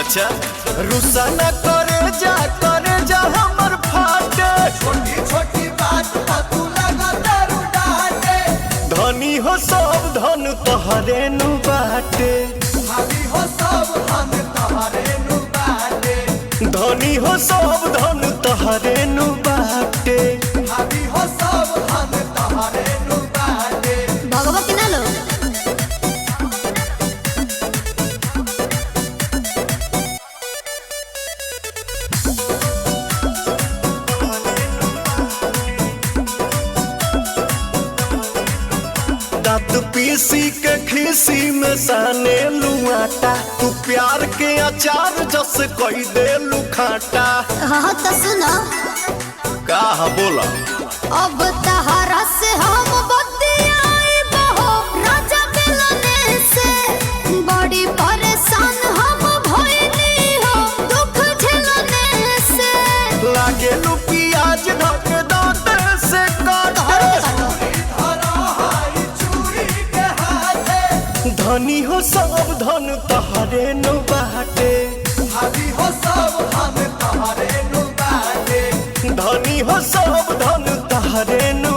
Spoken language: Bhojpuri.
अच्छा रुसा न करे जा हमर फाटे छोटी छोटी बात पर तू लगा दारू डाटे। धनी हो सब धन तोहरे नु बाटे भाभी हो सब धन तोहरे नु बाटे। धनी हो सब धन तोहरे नु बाटे भाभी हो सब धन तोहरे नु बाटे। भगवती ना लो दांत पीसी के खीसी में साने लुआटा तू प्यार के अचार जस कोई दे लुखाटा। हाँ तो सुनो का बोला अब तहरा से हम बतियाई बहो राजा मिलने से बड़ी परेशान हम भइली हो दुख झेलने से। लागे लू प्याज ढक दांत से काट धरा हाई चूड़ी के हाथे। धनी हो सब धन तोहरे नु बाटे भाभी हो सब धन तोहरे नु बाटे। धनी हो सब धन तोहरे नु